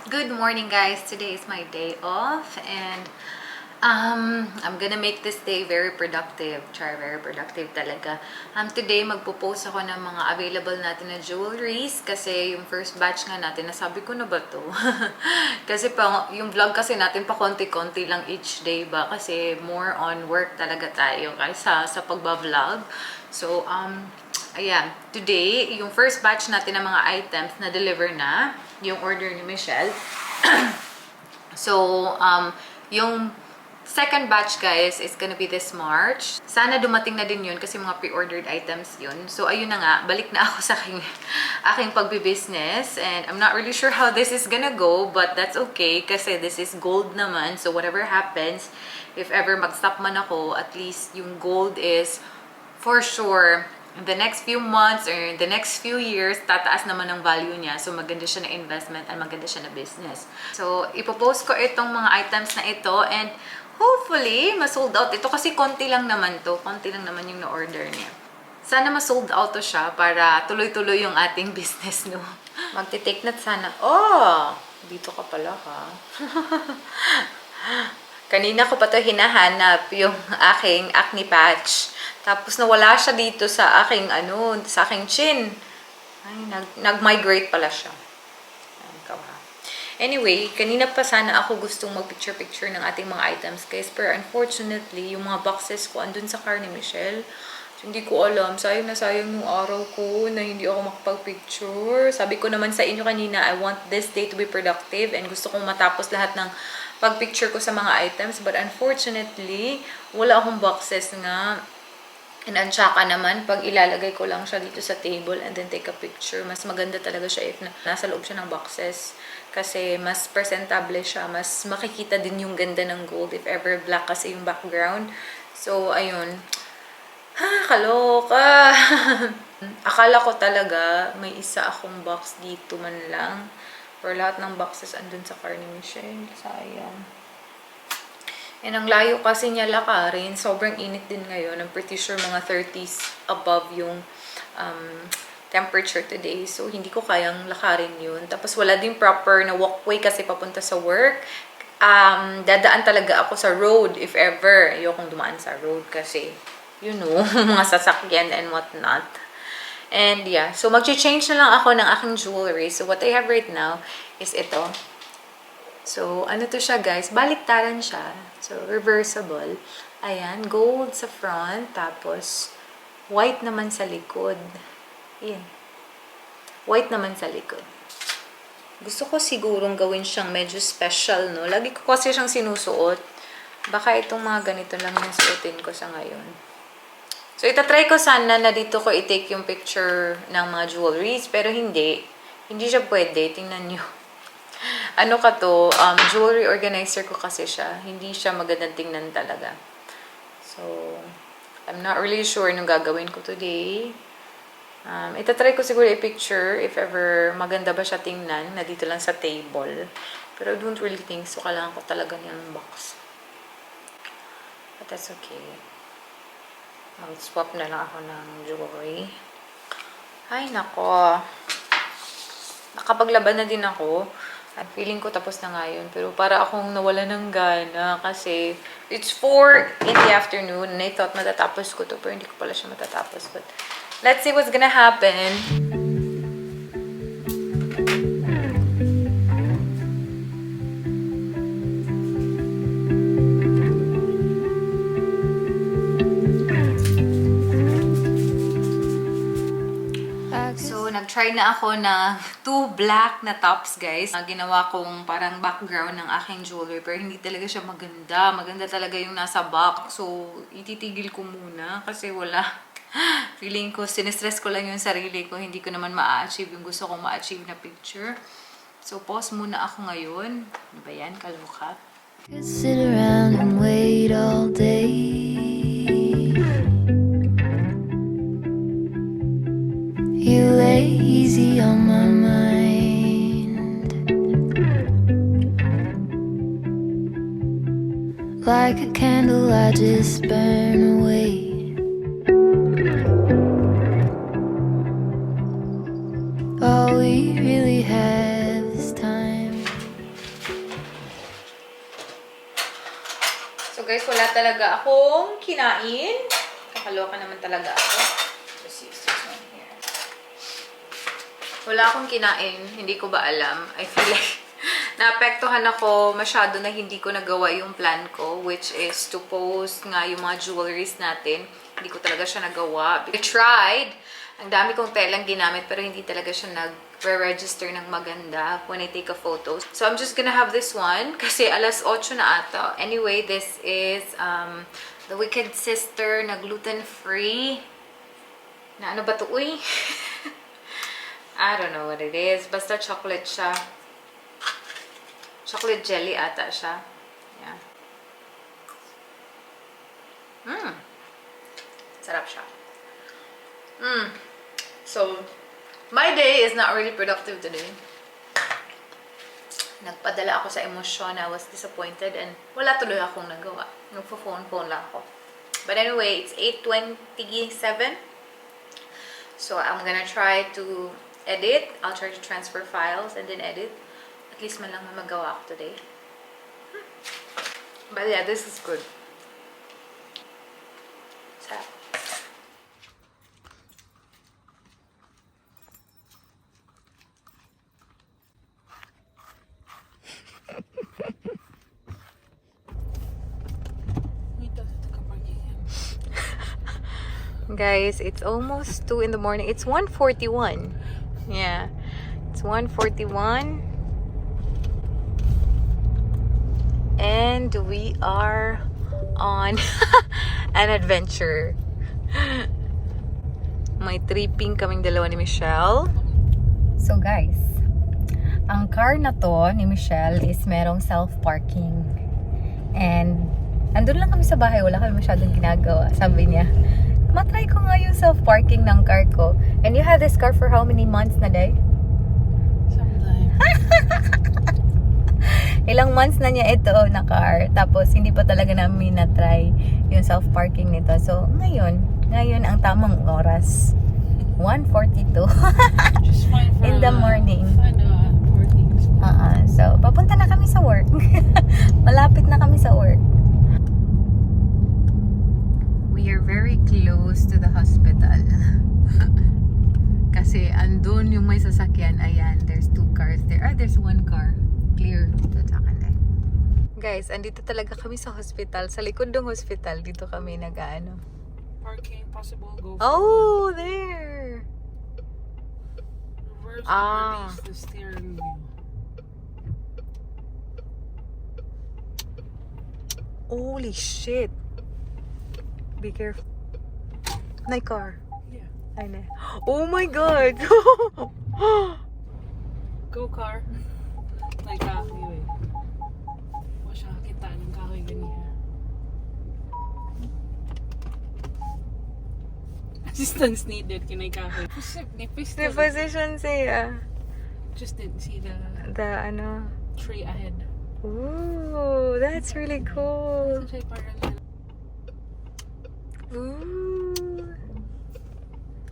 Good morning, guys. Today is my day off and I'm gonna make this day very productive. Very productive talaga. Today, magpo-post ako ng mga available natin na jewelries kasi yung first batch nga natin, nasabi ko na ba to? Kasi yung vlog kasi natin pa konti-konti lang each day ba? Kasi more on work talaga tayo kaysa sa pagba-vlog. So, ayan. Today, yung first batch natin ng mga items na deliver na, yung order ni Michelle. So, yung second batch, guys, is gonna be this March. Sana dumating na din yun kasi mga pre-ordered items yun. So, ayun na nga. Balik na ako sa aking pagbibusiness. And I'm not really sure how this is gonna go, but that's okay kasi this is gold naman. So, whatever happens, if ever mag-stop man ako, at least yung gold is for sure in the next few months or in the next few years, tataas naman ang value niya. So, maganda siya na investment at maganda siya na business. So, ipopost ko itong mga items na ito and hopefully, ma-sold out. Ito kasi konti lang naman to. Konti lang naman yung na-order niya. Sana ma-sold out to siya para tuloy-tuloy yung ating business, no? Magti-take na sana. Oh! Dito ka pala, ha? Kanina ko pa to hinahanap yung aking acne patch. Tapos nawala siya dito sa aking sa aking chin. Ay, nag-migrate pala siya. Anyway, kanina pa sana ako gustong mag-picture-picture ng ating mga items, guys. Pero unfortunately, yung mga boxes ko andun sa car ni Michelle. So, hindi ko alam. Sayang na sayang yung araw ko na hindi ako makapag-picture. Sabi ko naman sa inyo kanina, I want this day to be productive and gusto kong matapos lahat ng pag-picture ko sa mga items. But unfortunately, wala akong boxes nga. And ang tsaka naman, pag ilalagay ko lang siya dito sa table and then take a picture, mas maganda talaga siya if nasa loob siya ng boxes. Kasi mas presentable siya, mas makikita din yung ganda ng gold if ever black kasi yung background. So, ayun. Kaloka! Akala ko talaga may isa akong box dito man lang. Pero lahat ng boxes andun sa car ni Michelle. Sayang. And ang layo kasi niya lakarin. Sobrang init din ngayon. I'm pretty sure mga 30s above yung temperature today. So, hindi ko kayang lakarin yun. Tapos, wala din proper na walkway kasi papunta sa work. Dadaan talaga ako sa road if ever. Ayokong dumaan sa road kasi, you know, mga sasakyan and whatnot. And yeah, so mag-change na lang ako ng aking jewelry. So, what I have right now is ito. So, ano to siya, guys? Baliktaran siya. So, reversible. Ayan, gold sa front. Tapos, white naman sa likod. Ayan. White naman sa likod. Gusto ko sigurong gawin siyang medyo special, no? Lagi ko kasi siyang sinusuot. Baka itong mga ganito lang yung suotin ko sa ngayon. So, itatry ko sana na dito ko i-take yung picture ng mga jewelries. Pero hindi. Hindi siya pwede. Tingnan nyo. Ano ka to, jewelry organizer ko kasi siya. Hindi siya magandang tingnan talaga. So, I'm not really sure anong gagawin ko today. Itatry ko siguro i-picture if ever maganda ba siya tingnan na dito lang sa table. Pero I don't really think so. Kailangan ko talaga niyang box. But that's okay. Mag-swap na lang ako ng jewelry. Ay, nako. Nakapaglaban na din ako. At feeling ko tapos na nga yun. Pero para akong nawala ng gana kasi it's 4 in the afternoon and I thought matatapos ko to. Pero hindi ko pala siya matatapos. But let's see what's gonna happen. Nag-try na ako ng 2 black na tops, guys. Ginawa kong parang background ng aking jewelry. Pero hindi talaga siya maganda. Maganda talaga yung nasa box. So, ititigil ko muna kasi wala. Feeling ko, sinestress ko lang yung sarili ko. Hindi ko naman ma-achieve yung gusto kong ma-achieve na picture. So, pause muna ako ngayon. Ano ba yan? Kaloka. Sit around and wait all day. You lay easy on my mind, like a candle I just burn away. All we really have is time. guys, wala talaga akong kinain. Kakaloka naman talaga ako. Let's use this one here. Wala akong kinain. Hindi ko ba alam? I feel like naapektuhan ako masyado na hindi ko nagawa yung plan ko, which is to post nga yung mga jewelries natin. Hindi ko talaga siya nagawa. I tried. Ang dami kong telang ginamit pero hindi talaga siya nag-register ng maganda when I take a photo. So I'm just gonna have this one kasi alas 8 na ata. Anyway, this is the Wicked Sister na gluten-free. Na ano ba to? Uy? I don't know what it is. Basta chocolate siya. Chocolate jelly ata siya. Yeah. Sarap siya. So, my day is not really productive today. Nagpadala ako sa emosyon. I was disappointed and wala tuloy akong nagawa. Nagpo-phone lang ako. But anyway, it's 8:27. So, I'm gonna try to edit. I'll try to transfer files and then edit. At least man lang may magawa ako today. But yeah, this is good. Sarap. Guys, it's almost 2 in the morning. It's 1:41. Yeah. It's 1:41. And we are on an adventure. May tripping kaming dalawa ni Michelle. So guys, ang car na to ni Michelle is merong self-parking. And andun lang kami sa bahay, wala kami masyadong ginagawa. Sabi niya, matry ko nga yung self-parking ng car ko. And you had this car for how many months na, day? Sometimes. Ilang months na niya ito na car. Tapos, hindi pa talaga namin na-try yung self-parking nito. So, ngayon ang tamang oras. 1:42 Just fine for in the morning. Find a working spot. So, papunta na kami sa work. Malapit na kami sa work. We are very close to the hospital. Kasi andun yung may sasakyan. Ayan, there's 2 cars there. There's 1 car. Clear. Dito sa kanila. Guys, andito talaga kami sa hospital. Sa likod ng hospital, dito kami nag-ano. Parking possible, go for Oh, there! reverse Ah. and release the steering wheel. Holy shit! Be careful. My car. Yeah. Ay na. Oh my god! Go car. Like wait. Wa siya kita ng kahoy ganiya. Assistance needed kinay kahoy. Ni The pistol. position siya. Just didn't see the Ano. tree ahead. Ooh, that's really cool. Saan siya parallel? Ooh.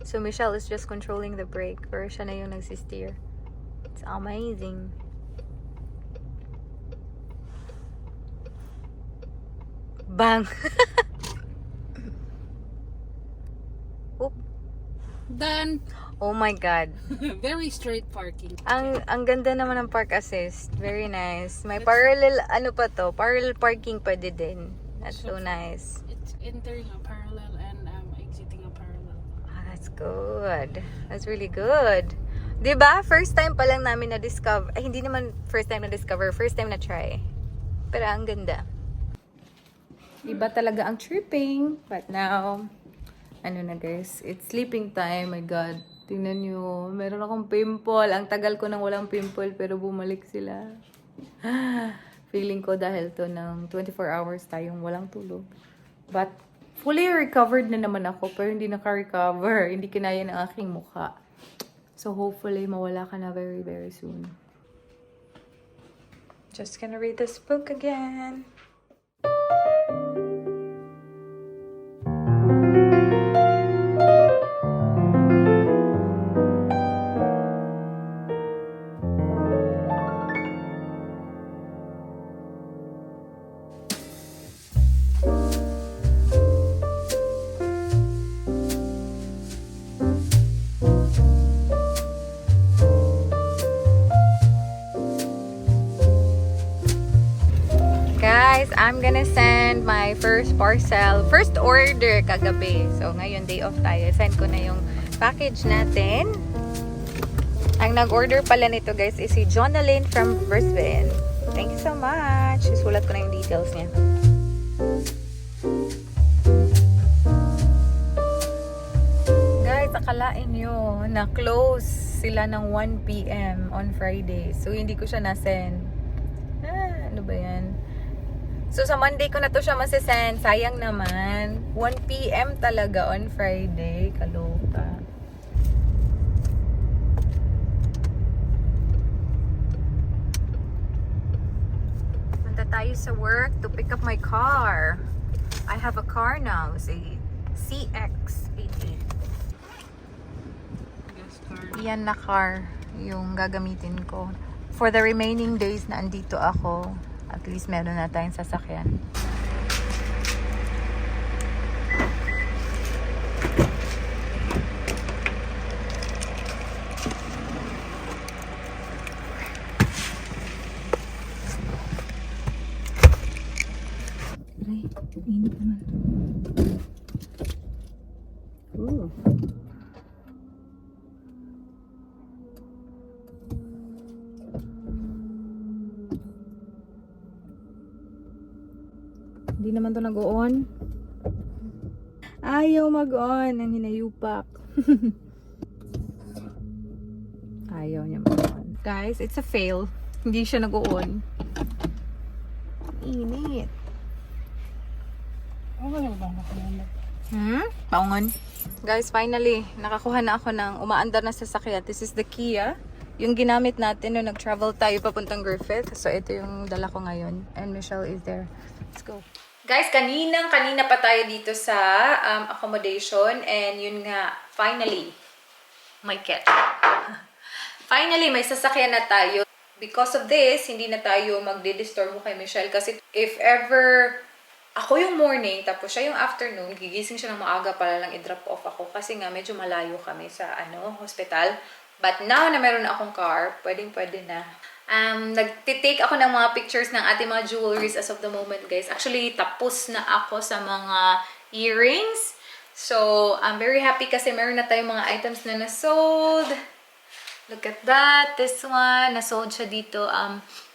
So Michelle is just controlling the brake, pero siya na yung nagsisteer. It's amazing. Bang! Oop. Done. Oh my god. Very straight parking. Ang ganda naman ng park assist. Very nice. May parallel, ano pa to? Parallel parking pwede din. That's so nice. It's entering a parallel and exiting a parallel. That's good. That's really good. 'Di ba? First time pa lang namin na-discover. Ay, hindi naman first time na-discover. First time na-try. Pero ang ganda. Iba talaga ang tripping. But now, ano na guys, it's sleeping time. My God. Tingnan nyo. Meron akong pimple. Ang tagal ko nang walang pimple pero bumalik sila. Feeling ko dahil to ng 24 hours tayong walang tulog. But, fully recovered na naman ako pero hindi naka-recover. Hindi kinaya ng aking mukha. So, hopefully, mawala ka na very, very soon. Just gonna read this book again. guys, I'm gonna send my first parcel, first order kagabi. So ngayon day off tayo. Send ko na yung package natin. Ang nag-order pala nito guys is si Jonalyn from Brisbane. Thank you so much. Isulat ko na yung details niya. Guys, akalain nyo na close sila ng 1 p.m. on Friday. So hindi ko siya na-send. Ano ba yan? So, sa Monday ko na to siya masisend. Sayang naman. 1 p.m. talaga on Friday. Kaloka. Punta tayo sa work to pick up my car. I have a car now. It's a CX-88. Gas card. Yan na car yung gagamitin ko. For the remaining days na andito ako, at least meron na tayong sasakyan. Aray, init naman. Ooh. Hindi naman to nag-on. Ayaw mag-on. Ang hinayupak. Ayaw niya mag-on. Guys, it's a fail. Hindi siya nag-on. Init. Ano na ba nakalala? Paungon. Guys, finally, nakakuha na ako ng umaandar na sasakyan. This is the Kia. Yung ginamit natin nung nag-travel tayo papuntang Griffith. So, ito yung dala ko ngayon. And Michelle is there. Let's go. Guys, kanina pa tayo dito sa accommodation. And yun nga, finally, may catch. Finally, may sasakyan na tayo. Because of this, hindi na tayo magdi-disturb kay Michelle. Kasi if ever ako yung morning, tapos siya yung afternoon, gigising siya ng maaga para lang i-drop off ako. Kasi nga, medyo malayo kami sa hospital. But now na meron na akong car, pwedeng-pwede na. Nagtitake ako ng mga pictures ng ating mga jewelries as of the moment, guys. Actually, tapos na ako sa mga earrings. So, I'm very happy kasi meron na tayong mga items na na-sold. Look at that. This one, na-sold siya dito.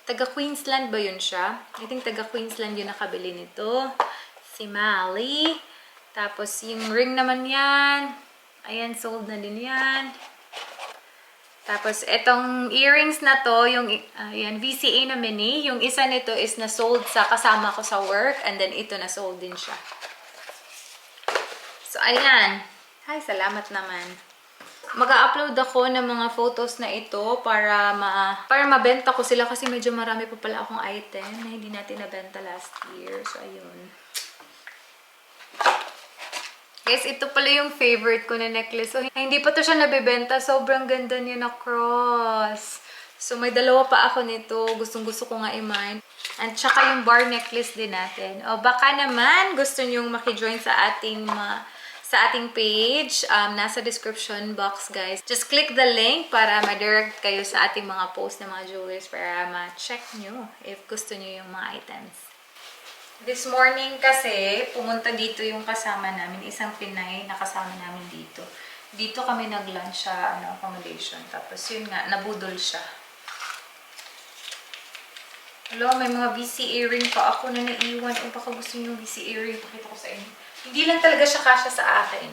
Taga Queensland ba yun siya? I think taga Queensland yun nakabili nito. Si Mali. Tapos, yung ring naman yan. Ayan, sold na din yan. Tapos, etong earrings na to, yung VCA na mini, yung isa nito is na-sold sa kasama ko sa work, and then ito na-sold din siya. So, ayan. Hi, salamat naman. Mag-upload ako ng mga photos na ito para mabenta ko sila kasi medyo marami pa pala akong item na hindi natin nabenta last year. So, ayun. Guys, ito pala yung favorite ko na necklace. So, hindi pa to siya nabibenta. Sobrang ganda niya na cross. So, may dalawa pa ako nito. Gustong-gusto ko nga i-mine. At saka yung bar necklace din natin. O, baka naman gusto nyong makijoin sa ating page. Nasa description box, guys. Just click the link para ma-direct kayo sa ating mga post na mga jewelers para ma-check nyo if gusto nyo yung mga items. This morning kasi, pumunta dito yung kasama namin, isang Pinay na kasama namin dito. Dito kami nag-lunch sa accommodation. Tapos yun nga, nabudol siya. Hello, may mga VCA ring pa ako na naiwan. O baka gusto nyo yung VCA ring, pakita ko sa inyo. Hindi lang talaga siya kasya sa akin.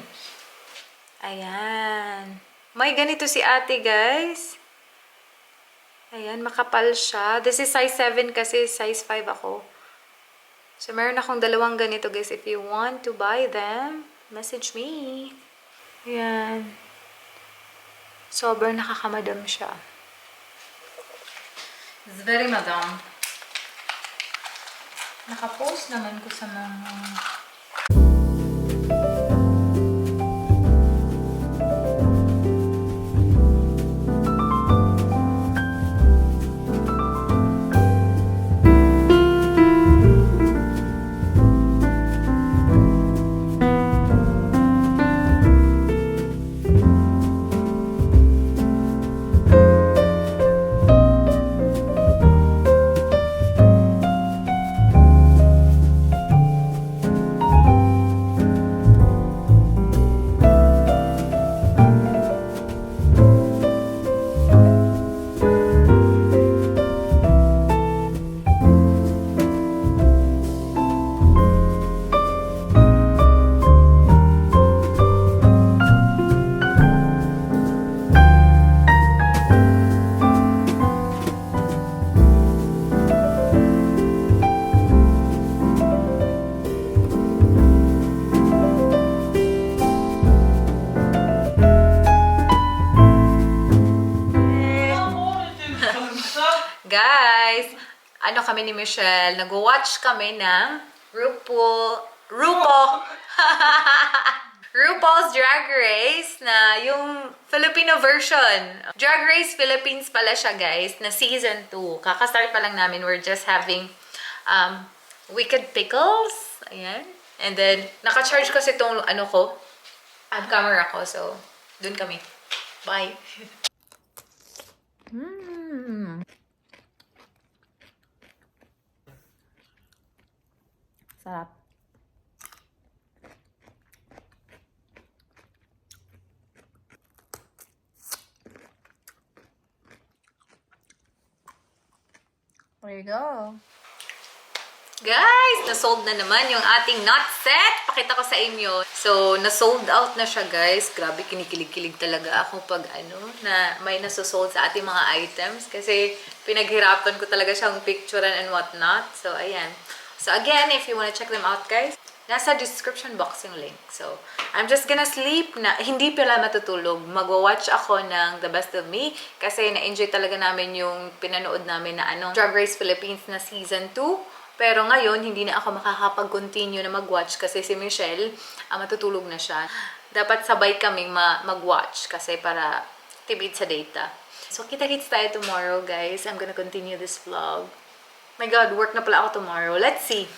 Ayan. May ganito si ate, guys. Ayan, makapal siya. This is size 7 kasi size 5 ako. So, meron akong dalawang ganito, guys. If you want to buy them, message me. Ayan. Sobrang nakakamadam siya. It's very madam. Nakapost naman ko sa mga... Guys, ano kami ni Michelle, nag-watch kami ng RuPaul's Drag Race na yung Filipino version. Drag Race Philippines pala siya, guys, na season 2. Kakastart pa lang namin. We're just having Wicked Pickles. Ayan. And then, naka-charge kasi itong camera ko. So, dun kami. Bye. Sarap. There you go. Guys, nasold na naman yung ating nut set. Pakita ko sa inyo. So, nasold out na siya, guys. Grabe, kinikilig-kilig talaga ako pag na may nasosold sa ating mga items. Kasi pinaghirapan ko talaga siyang picturean and whatnot. So, ayan. So, again, if you wanna check them out, guys, nasa description box yung link. So, I'm just gonna sleep na, hindi pala matutulog. Magwa-watch ako ng The Best of Me kasi na-enjoy talaga namin yung pinanood namin na Drag Race Philippines na Season 2. Pero ngayon, hindi na ako makakapag-continue na mag-watch kasi si Michelle, matutulog na siya. Dapat sabay kaming mag-watch kasi para tibid sa data. So, kita-kits tayo tomorrow, guys. I'm gonna continue this vlog. My God, work na pala ako tomorrow. Let's see.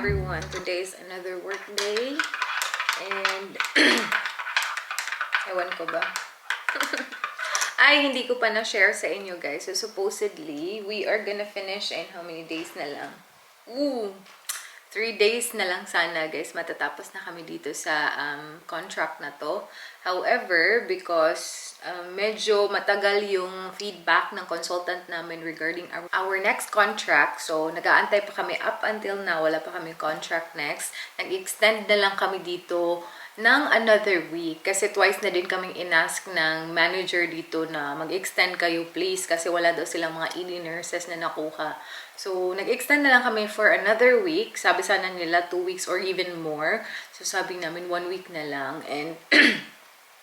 Everyone, today is another work day and ewan ko ba ay hindi ko pa na-share sa inyo, guys. So supposedly we are gonna finish in how many days na lang? 3 days na lang sana, guys, matatapos na kami dito sa contract na to. However, because medyo matagal yung feedback ng consultant namin regarding our next contract, so nag-aantay pa kami up until now, wala pa kami contract next. Nag-extend na lang kami dito ng another week kasi twice na din kaming inask ng manager dito na mag-extend kayo please kasi wala daw silang mga ED nurses na nakuha. So, nag-extend na lang kami for another week. Sabi sana nila 2 weeks or even more. So, sabi namin 1 week na lang. And,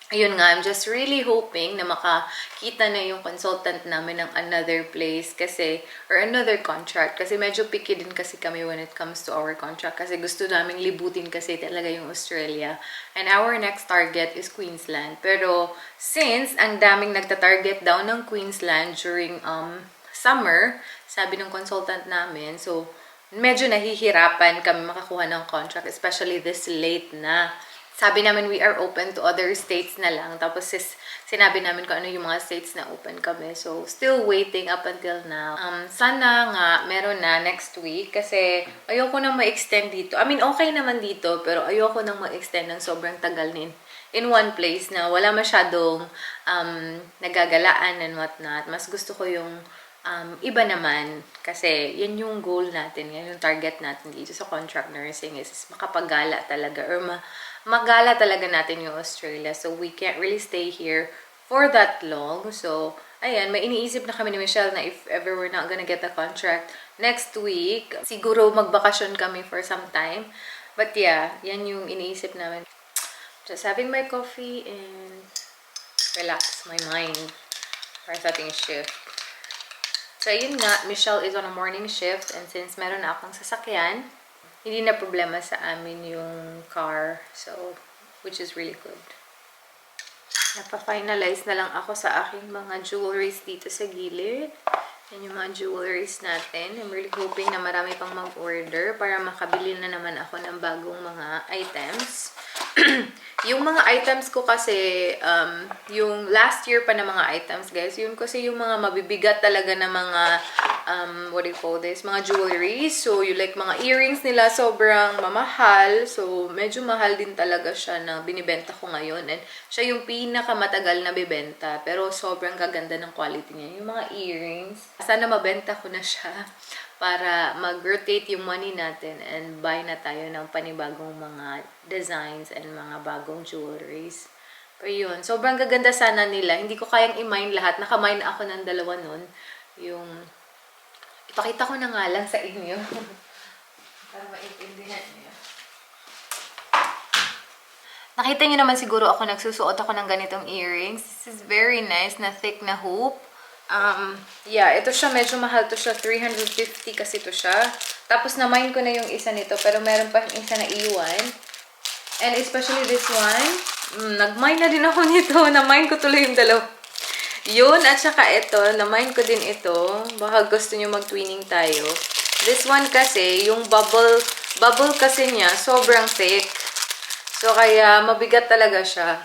ayun nga, I'm just really hoping na makakita na yung consultant namin ng another place kasi, or another contract. Kasi medyo picky din kasi kami when it comes to our contract. Kasi gusto namin libutin kasi talaga yung Australia. And our next target is Queensland. Pero, since ang daming nagta-target daw ng Queensland during summer, sabi ng consultant namin, so medyo nahihirapan kami makakuha ng contract, especially this late na. Sabi namin we are open to other states na lang, tapos sinabi namin kung ano yung mga states na open kami. So still waiting up until now. Sana nga meron na next week kasi ayoko nang ma-extend dito. I mean, okay naman dito, pero ayoko nang ma-extend ng sobrang tagal in one place na wala masyadong nagagalaan and whatnot. Mas gusto ko yung iba naman kasi yan yung goal natin, yan yung target natin dito sa contract nursing is makapagala talaga or magala talaga natin yung Australia. So we can't really stay here for that long. So ayan, may iniisip na kami ni Michelle na if ever we're not gonna get a contract next week, siguro magbakasyon kami for some time. But yeah, yan yung iniisip namin. Just having my coffee and relax my mind para sa ating shift. So, yun nga, Michelle is on a morning shift and since meron na akong sasakyan, hindi na problema sa amin yung car. So, which is really good. Napa-finalize na lang ako sa aking mga jewelries dito sa gilid. Yan yung mga jewelries natin. I'm really hoping na marami pang mag-order para makabili na naman ako ng bagong mga items. Yung mga items ko kasi, yung last year pa na mga items, guys, yun kasi yung mga mabibigat talaga na mga, what do you call this, mga jewelries. So, you like mga earrings nila, sobrang mamahal. So, medyo mahal din talaga siya na binibenta ko ngayon. And siya yung pinakamatagal na bibenta. Pero sobrang gaganda ng quality niya. Yung mga earrings, sana mabenta ko na siya para mag-rotate yung money natin and buy na tayo ng panibagong mga designs and mga bagong jewelries. Pero yun, sobrang gaganda sana nila. Hindi ko kayang i-mine lahat. Naka-mine ako ng dalawa nun. Yung, ipakita ko na nga lang sa inyo. Para maintindihan niyo. Nakita niyo naman siguro ako nagsusuot ako ng ganitong earrings. This is very nice na thick na hoop. Yeah, ito siya, medyo mahal to siya, 350 kasi to siya. Tapos na-mine ko na yung isa nito, pero meron pa yung isa na iwan. And especially this one, nag-mine na din ako nito, na-mine ko tuloy yung dalawa. Yun, at saka ito, na-mine ko din ito. Baka gusto nyo mag-twinning tayo. This one kasi, yung bubble kasi niya, sobrang thick. So, kaya mabigat talaga siya.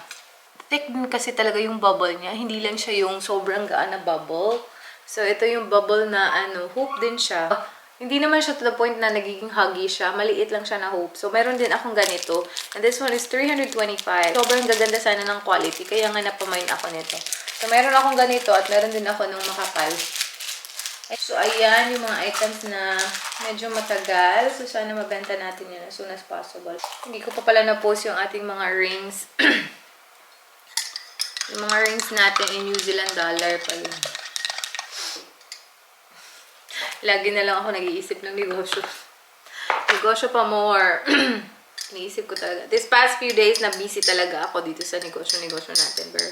Thick din kasi talaga yung bubble niya. Hindi lang siya yung sobrang gaan na bubble. So, ito yung bubble na hoop din siya. Hindi naman siya to the point na nagiging huggy siya. Maliit lang siya na hoop. So, meron din akong ganito. And this one is 325. Sobrang gaganda sana ng quality. Kaya nga napamine ako nito. So, meron akong ganito at meron din ako nung makapal. So, ayan yung mga items na medyo matagal. So, sana mabenta natin yan as soon as possible. Hindi ko pa pala na-post yung ating mga rings. Yung mga rings natin in New Zealand dollar pa yun. Lagi na lang ako nag-iisip ng negosyo. Negosyo pa more. Iniisip ko talaga. This past few days, na busy talaga ako dito sa negosyo natin. Pero,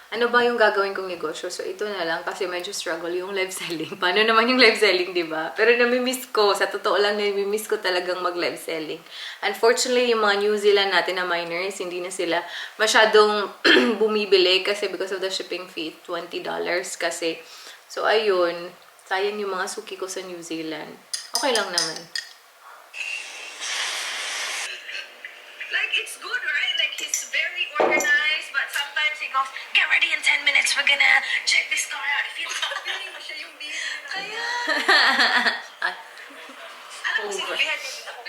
ano ba yung gagawin kong negosyo? So, ito na lang kasi medyo struggle yung live selling. Paano naman yung live selling, diba? Pero namimiss ko. Sa totoo lang, namimiss ko talagang mag-live selling. Unfortunately, yung mga New Zealand natin na miners, hindi na sila masyadong bumibili kasi because of the shipping fee, $20 kasi. So, ayun. Sayang yung mga suki ko sa New Zealand. Okay lang naman. Like, it's good, right? Like, he's very organized, but sometimes he goes, get ready in 10 minutes, we're gonna check this car out. If you feeling mo siya yung busy na. Kaya. Alam mo, sinabihan niya din ako